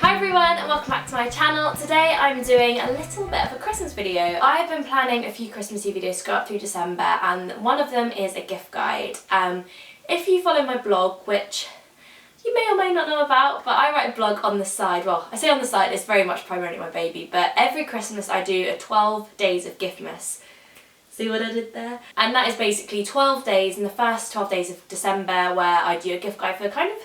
Hi everyone and welcome back to my channel. Today I'm doing a little bit of a Christmas video. I've been planning a few Christmassy videos to go up through December, and one of them is a gift guide. If you follow my blog, which you may or may not know about, but I write a blog on the side. Well, I say on the side, it's very much primarily my baby, but every Christmas I do a 12 days of Giftmas. See what I did there? And that is basically 12 days in the first 12 days of December where I do a gift guide for kind of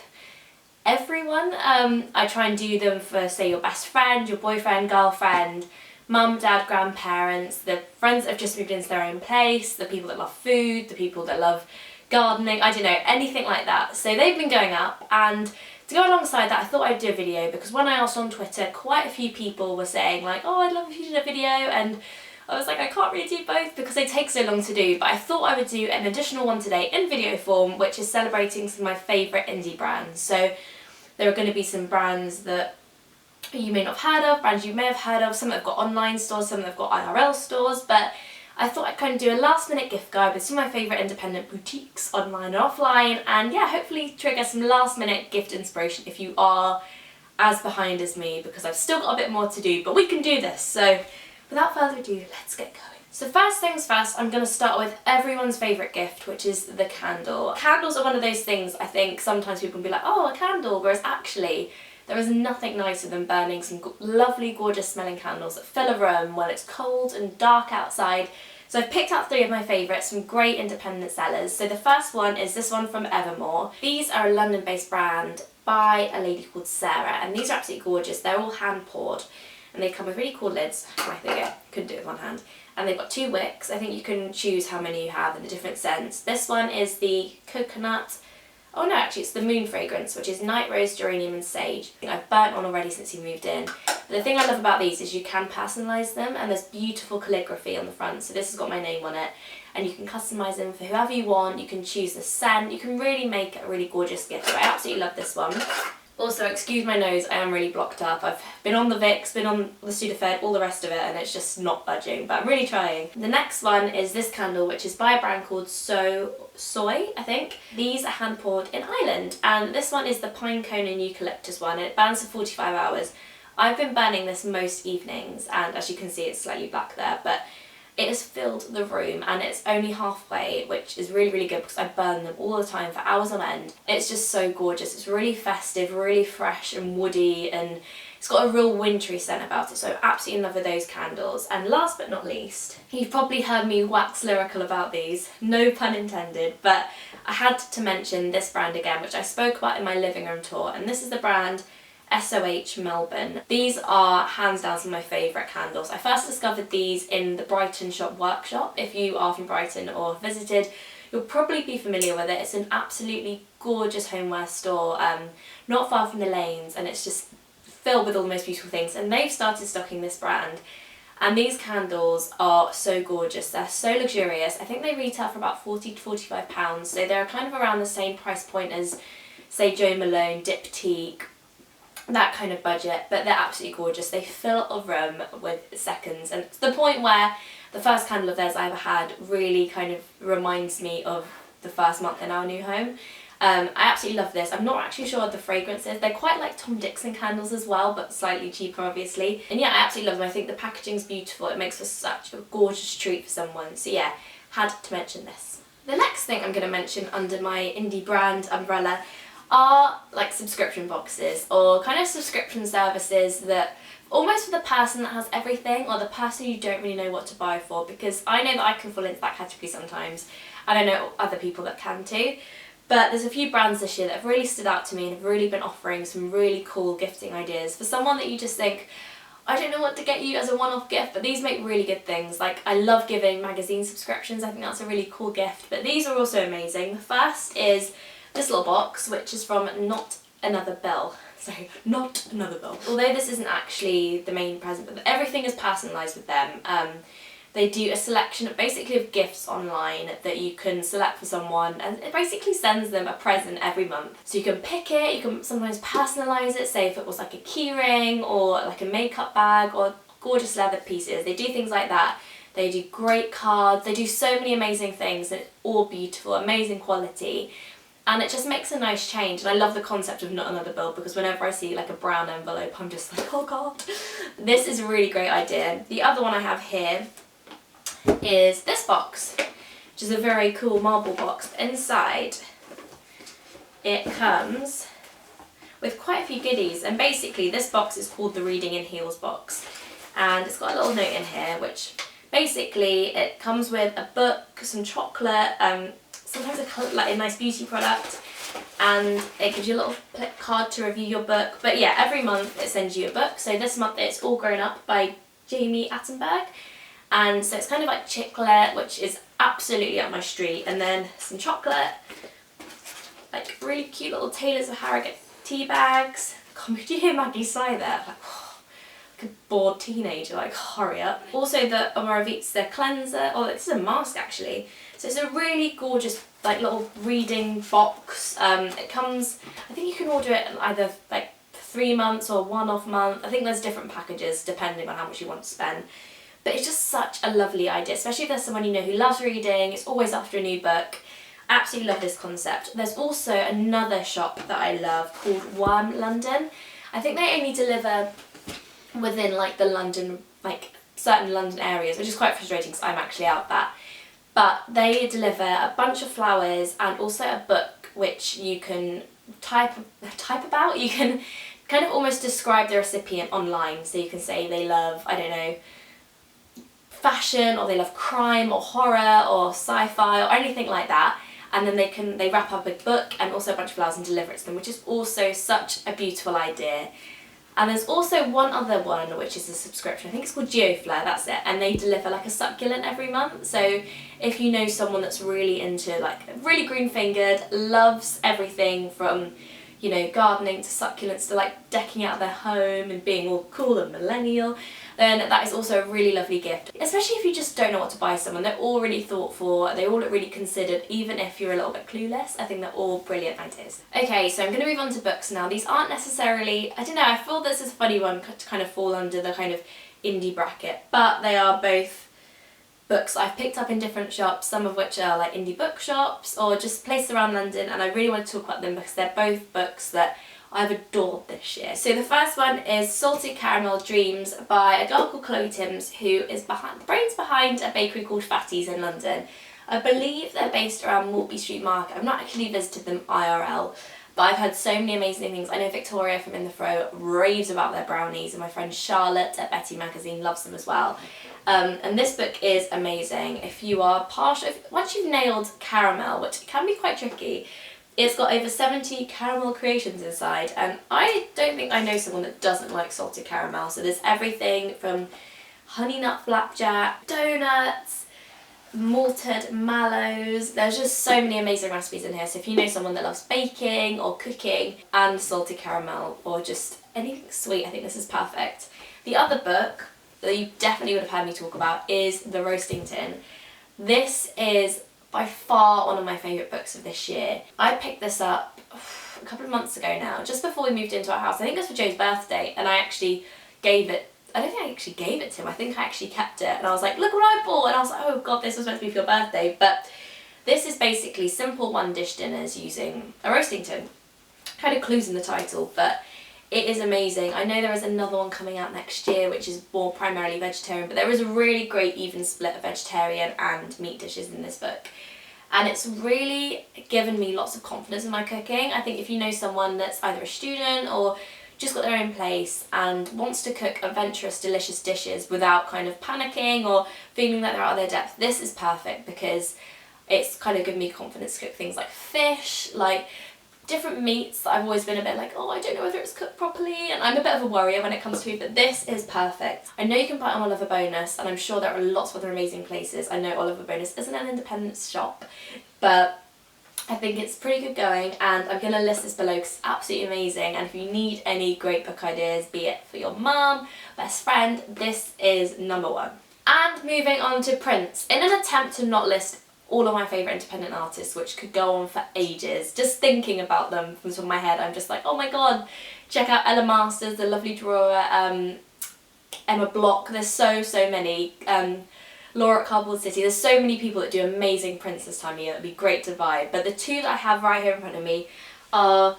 everyone. I try and do them for, say, your best friend, your boyfriend, girlfriend, mum, dad, grandparents, the friends that have just moved into their own place, the people that love food, the people that love gardening, I don't know, anything like that. So they've been going up, and to go alongside that I thought I'd do a video because when I asked on Twitter, quite a few people were saying like, oh, I'd love if you did a video, and I was like, I can't really do both because they take so long to do, but I thought I would do an additional one today in video form, which is celebrating some of my favourite indie brands. So there are going to be some brands that you may not have heard of, brands you may have heard of, some that have got online stores, some that have got IRL stores, but I thought I'd kind of do a last minute gift guide with some of my favourite independent boutiques online and offline, and yeah, hopefully trigger some last minute gift inspiration if you are as behind as me, because I've still got a bit more to do, but we can do this. So without further ado, let's get going. So first things first, I'm going to start with everyone's favourite gift, which is the candle. Candles are one of those things I think sometimes people can be like, oh, a candle, whereas actually there is nothing nicer than burning some lovely, gorgeous smelling candles that fill a room while it's cold and dark outside. So I've picked out 3 of my favourites from great independent sellers. So the first one is this one from EVERMORE. These are a London-based brand by a lady called Sarah, and these are absolutely gorgeous. They're all hand poured, and they come with really cool lids. Right, there you go. Couldn't do it with one hand. And they've got 2 wicks. I think you can choose how many you have in a different scents. This one is the coconut. Oh no, actually it's the moon fragrance, which is night rose, geranium and sage. I've burnt on already since you moved in. But the thing I love about these is you can personalise them, and there's beautiful calligraphy on the front. So this has got my name on it, and you can customise them for whoever you want. You can choose the scent. You can really make it a really gorgeous gift. So I absolutely love this one. Also, excuse my nose, I am really blocked up. I've been on the Vicks, been on the Sudafed, all the rest of it, and it's just not budging, but I'm really trying. The next one is this candle, which is by a brand called Soy, I think. These are hand poured in Ireland, and this one is the pine cone and eucalyptus one, and it burns for 45 hours. I've been burning this most evenings, and as you can see it's slightly black there, but it has filled the room, and it's only halfway, which is really, really good because I burn them all the time for hours on end. It's just so gorgeous. It's really festive, really fresh and woody, and it's got a real wintry scent about it, so I'm absolutely in love with those candles. And last but not least, you've probably heard me wax lyrical about these, no pun intended, but I had to mention this brand again, which I spoke about in my living room tour, and this is the brand SOH Melbourne. These are hands down some of my favourite candles. I first discovered these in the Brighton Shop Workshop. If you are from Brighton or visited, you'll probably be familiar with it. It's an absolutely gorgeous homeware store, not far from the lanes, and it's just filled with all the most beautiful things. And they've started stocking this brand, and these candles are so gorgeous. They're so luxurious. I think they retail for about £40 to £45, so they're kind of around the same price point as, say, Jo Malone, Diptyque, that kind of budget, but they're absolutely gorgeous. They fill a room with seconds, and to the point where the first candle of theirs I ever had really kind of reminds me of the first month in our new home. I absolutely love this. I'm not actually sure what the fragrance is. They're quite like Tom Dixon candles as well, but slightly cheaper obviously. And yeah, I absolutely love them. I think the packaging's beautiful. It makes for such a gorgeous treat for someone. So yeah, had to mention this. The next thing I'm going to mention under my indie brand umbrella are like subscription boxes, or kind of subscription services that almost for the person that has everything, or the person you don't really know what to buy for, because I know that I can fall into that category sometimes, and I know other people that can too. But there's a few brands this year that have really stood out to me and have really been offering some really cool gifting ideas for someone that you just think, I don't know what to get you as a one-off gift, but these make really good things. Like, I love giving magazine subscriptions. I think that's a really cool gift, but these are also amazing. The first is this little box, which is from Not Another Bell. Sorry, Not Another Bell. Although this isn't actually the main present, but everything is personalised with them. They do a selection of basically of gifts online that you can select for someone, and it basically sends them a present every month. So you can pick it, you can sometimes personalise it, say if it was like a key ring or like a makeup bag or gorgeous leather pieces. They do things like that. they do great cards, they do so many amazing things, and it's all beautiful, amazing quality. And it just makes a nice change, and I love the concept of not another bill, because whenever I see like a brown envelope, I'm just like, oh god. This is a really great idea. The other one I have here is this box, which is a very cool marble box. Inside it comes with quite a few goodies, and basically this box is called the Reading in Heels box, and it's got a little note in here which basically it comes with a book, some chocolate, sometimes like a nice beauty product, and it gives you a little card to review your book. But yeah, every month it sends you a book. So this month it's All Grown Up by Jamie Attenberg, and so it's kind of like chicklet, which is absolutely up my street, and then some chocolate, like really cute little Taylors of Harrogate tea bags. God, did you hear Maggie sigh there? Like, like a bored teenager, like hurry up. Also the Amoravitz, their cleanser. Oh, this is a mask actually. So it's a really gorgeous like little reading box. It comes, I think you can order it either like 3 months or one-off month. I think there's different packages depending on how much you want to spend. But it's just such a lovely idea, especially if there's someone you know who loves reading, it's always after a new book. Absolutely love this concept. There's also another shop that I love called Worm London. I think they only deliver within like the London, like certain London areas, which is quite frustrating because I'm actually out that. But they deliver a bunch of flowers and also a book which you can type about. You can kind of almost describe the recipient online. So you can say they love, I don't know, fashion, or they love crime or horror or sci-fi or anything like that. And then they wrap up a book and also a bunch of flowers and deliver it to them, which is also such a beautiful idea. And there's also one other one which is a subscription, I think it's called Geoflare, that's it, and they deliver like a succulent every month. So if you know someone that's really into, like, really green fingered, loves everything from, you know, gardening to succulents to like decking out their home and being all cool and millennial, then that is also a really lovely gift. Especially if you just don't know what to buy someone, they're all really thoughtful, they all look really considered, even if you're a little bit clueless. I think they're all brilliant ideas. Okay, so I'm going to move on to books now. These aren't necessarily, I don't know, I feel this is a funny one to kind of fall under the kind of indie bracket, but they are both books I've picked up in different shops, some of which are like indie bookshops or just places around London, and I really want to talk about them because they're both books that I've adored this year. So the first one is Salted Caramel Dreams by a girl called Chloe Timms, who is brains behind a bakery called Fatty's in London. I believe they're based around Maltby Street Market. I've not actually visited them IRL, but I've heard so many amazing things. I know Victoria from In The Fro raves about their brownies, and my friend Charlotte at Betty Magazine loves them as well. And this book is amazing. If you are partial, once you've nailed caramel, which can be quite tricky, it's got over 70 caramel creations inside, and I don't think I know someone that doesn't like salted caramel. So there's everything from honey nut flapjack, donuts, malted mallows. There's just so many amazing recipes in here. So if you know someone that loves baking or cooking and salted caramel or just anything sweet, I think this is perfect. The other book that you definitely would have heard me talk about is The Roasting Tin. This is by far one of my favourite books of this year. I picked this up a couple of months ago now, just before we moved into our house. I think it was for Joe's birthday, and I actually gave it, I don't think I actually gave it to him, I think I actually kept it, and I was like, look what I bought, and I was like, oh god, this was meant to be for your birthday. But this is basically simple one-dish dinners using a roasting tin. Kind of clues in the title, but it is amazing. I know there is another one coming out next year which is more primarily vegetarian, but there is a really great even split of vegetarian and meat dishes in this book. And it's really given me lots of confidence in my cooking. I think if you know someone that's either a student or just got their own place and wants to cook adventurous, delicious dishes without kind of panicking or feeling like they're out of their depth, this is perfect, because it's kind of given me confidence to cook things like fish, like different meats that I've always been a bit like, oh, I don't know whether it's cooked properly, and I'm a bit of a worrier when it comes to food, but this is perfect. I know you can buy it on Oliver Bonus, and I'm sure there are lots of other amazing places. I know Oliver Bonus isn't an independent shop, but I think it's pretty good going, and I'm going to list this below because it's absolutely amazing. And if you need any great book ideas, be it for your mum, best friend, this is #1. And moving on to prints. In an attempt to not list all of my favourite independent artists, which could go on for ages, just thinking about them from the top of my head, I'm just like, oh my god, check out Ella Masters, the lovely drawer, Emma Block, there's so many. Laura at Cardboard City. There's so many people that do amazing prints this time of year. It'd be great to buy. But the two that I have right here in front of me are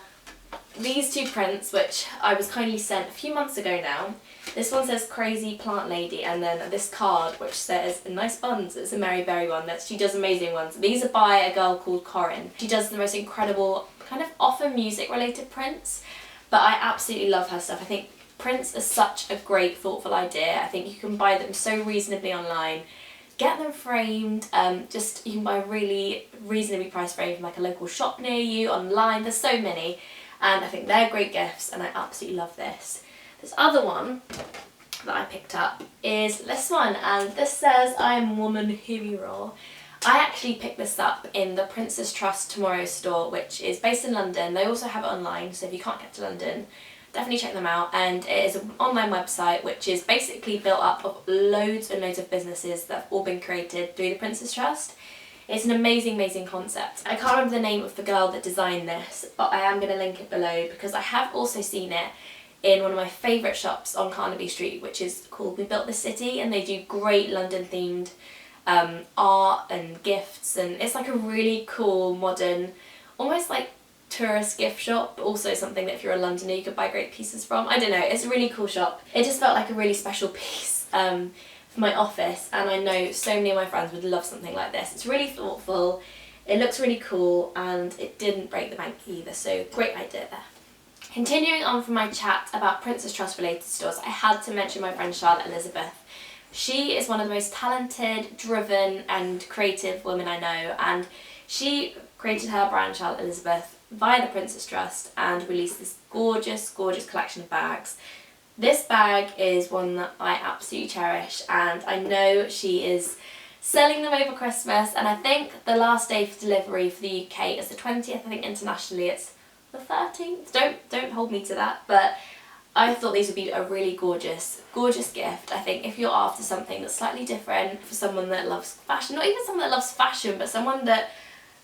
these two prints, which I was kindly sent a few months ago now. This one says Crazy Plant Lady, and then this card which says Nice Buns. It's a Mary Berry one. She does amazing ones. These are by a girl called CORRIN. She does the most incredible, kind of often music related prints, but I absolutely love her stuff. I think prints are such a great, thoughtful idea. I think you can buy them so reasonably online. Get them framed, you can buy a really reasonably priced frame from like a local shop near you, online. There's so many, and I think they're great gifts, and I absolutely love this. This other one that I picked up is this one, and this says I am woman hero. I actually picked this up in the Princess Trust Tomorrow store, which is based in London. They also have it online, so if you can't get to London, definitely check them out. And it is an online website which is basically built up of loads and loads of businesses that have all been created through the Princess Trust. It's an amazing, amazing concept. I can't remember the name of the girl that designed this, but I am going to link it below because I have also seen it in one of my favourite shops on Carnaby Street, which is called We Built This City, and they do great London themed art and gifts, and it's like a really cool, modern, almost like tourist gift shop, but also something that if you're a Londoner you could buy great pieces from. I don't know, it's a really cool shop. It just felt like a really special piece for my office, and I know so many of my friends would love something like this. It's really thoughtful, it looks really cool, and it didn't break the bank either, so great idea there. Continuing on from my chat about Princess Trust related stores, I had to mention my friend Charlotte Elizabeth. She is one of the most talented, driven and creative women I know, and she created her brand Charlotte Elizabeth via the Princess Trust and released this gorgeous, gorgeous collection of bags. This bag is one that I absolutely cherish, and I know she is selling them over Christmas, and I think the last day for delivery for the UK is the 20th, I think internationally it's the 13th. Don't hold me to that, but I thought these would be a really gorgeous, gorgeous gift. I think if you're after something that's slightly different for someone that loves fashion, not even someone that loves fashion, but someone that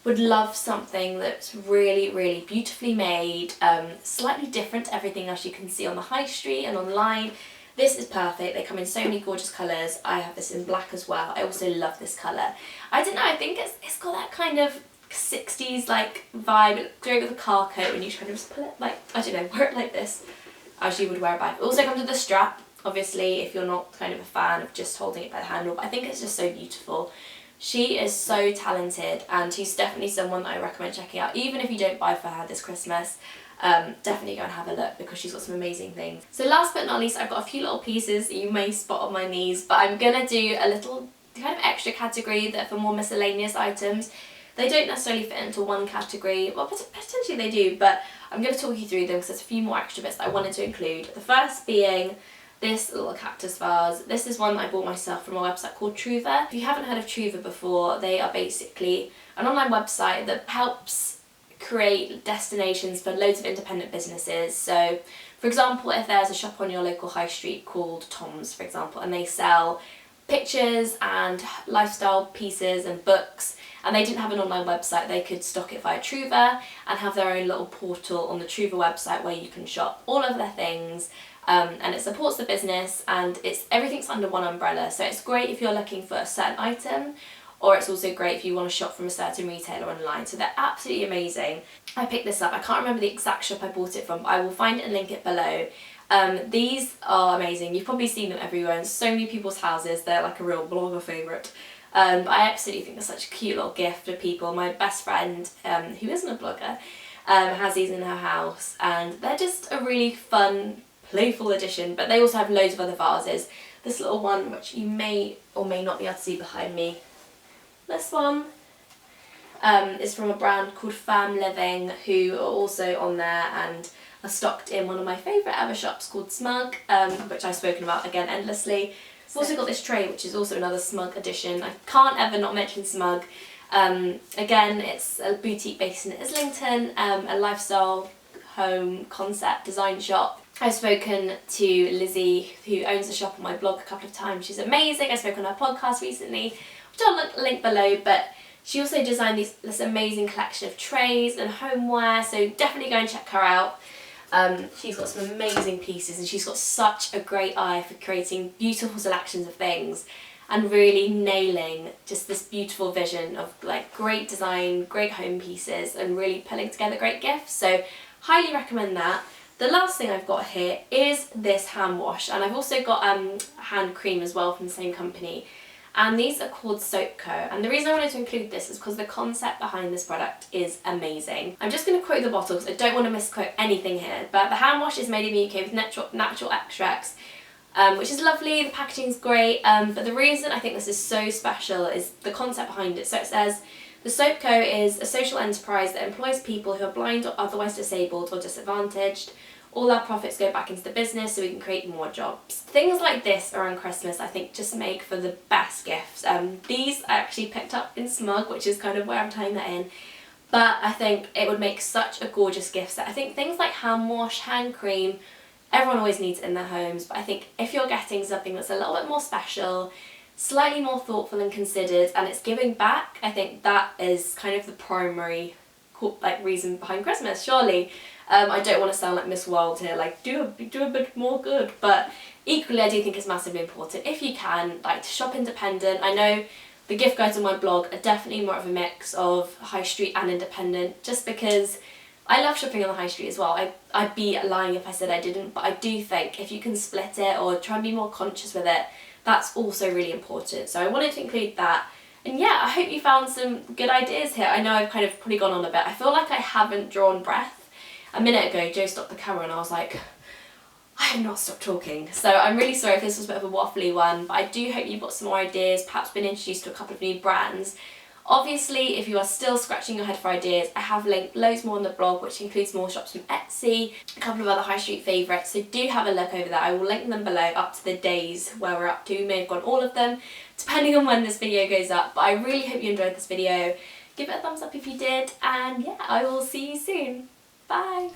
would love something that's really, really beautifully made, slightly different to everything else you can see on the high street and online, this is perfect. They come in so many gorgeous colours. I have this in black as well. I also love this colour. I don't know, I think it's got that kind of 60s like vibe, great with a car coat when you kind of just pull it like, I don't know, wear it like this as you would wear a bag. It also comes with a strap, obviously, if you're not kind of a fan of just holding it by the handle, but I think it's just so beautiful. She is so talented, and she's definitely someone that I recommend checking out, even if you don't buy for her this Christmas. Definitely go and have a look because she's got some amazing things. So last but not least, I've got a few little pieces that you may spot on my knees, but I'm gonna do a little kind of extra category that for more miscellaneous items. They don't necessarily fit into one category, well potentially they do, but I'm going to talk you through them because there's a few more extra bits that I wanted to include. The first being this little cactus vase. This is one that I bought myself from a website called Truva. If you haven't heard of Truva before, they are basically an online website that helps create destinations for loads of independent businesses. So for example, if there's a shop on your local high street called Tom's, for example, and they sell pictures and lifestyle pieces and books, and they didn't have an online website, they could stock it via Truva and have their own little portal on the Truva website where you can shop all of their things, and it supports the business, and everything's under one umbrella. So it's great if you're looking for a certain item, or it's also great if you want to shop from a certain retailer online. So they're absolutely amazing. I picked this up, I can't remember the exact shop I bought it from, but I will find it and link it below. These are amazing. You've probably seen them everywhere in so many people's houses. They're like a real blogger favourite. But I absolutely think they're such a cute little gift for people. My best friend, who isn't a blogger, has these in her house, and they're just a really fun, playful addition. But they also have loads of other vases. This little one, which you may or may not be able to see behind me, this one is from a brand called FERM Living, who are also on there and are stocked in one of my favourite ever shops called Smug, which I've spoken about again endlessly. I've also got this tray, which is also another Smug edition. I can't ever not mention Smug. Again, it's a boutique based in Islington, a lifestyle home concept design shop. I've spoken to Lizzie, who owns the shop, on my blog a couple of times. She's amazing. I spoke on her podcast recently, which I'll link below, but she also designed this amazing collection of trays and homeware, so definitely go and check her out. She's got some amazing pieces, and she's got such a great eye for creating beautiful selections of things, and really nailing just this beautiful vision of like great design, great home pieces, and really pulling together great gifts. So highly recommend that. The last thing I've got here is this hand wash, and I've also got hand cream as well from the same company. And these are called Soap Co. And the reason I wanted to include this is because the concept behind this product is amazing. I'm just going to quote the bottle because I don't want to misquote anything here, but the hand wash is made in the UK with natural extracts, which is lovely. The packaging's great, but the reason I think this is so special is the concept behind it. So it says, the Soap Co is a social enterprise that employs people who are blind or otherwise disabled or disadvantaged. All our profits go back into the business so we can create more jobs. Things like this around Christmas I think just make for the best gifts. These I actually picked up in Smug, which is kind of where I'm tying that in. But I think it would make such a gorgeous gift set. I think things like hand wash, hand cream, everyone always needs it in their homes. But I think if you're getting something that's a little bit more special, slightly more thoughtful and considered, and it's giving back, I think that is kind of the primary reason behind Christmas, surely. I don't want to sound like Miss World here, like do a bit more good, but equally I do think it's massively important, if you can, like to shop independent. I know the gift guides on my blog are definitely more of a mix of high street and independent, just because I love shopping on the high street as well. I'd be lying if I said I didn't, but I do think if you can split it or try and be more conscious with it, that's also really important. So I wanted to include that. And yeah, I hope you found some good ideas here. I know I've kind of probably gone on a bit. I feel like I haven't drawn breath. A minute ago, Joe stopped the camera and I was like, I have not stopped talking. So I'm really sorry if this was a bit of a waffly one, but I do hope you've got some more ideas, perhaps been introduced to a couple of new brands. Obviously, if you are still scratching your head for ideas, I have linked loads more on the blog, which includes more shops from Etsy, a couple of other high street favourites, so do have a look over there. I will link them below up to the days where we're up to. We may have gone all of them, depending on when this video goes up, but I really hope you enjoyed this video. Give it a thumbs up if you did, and yeah, I will see you soon. Bye!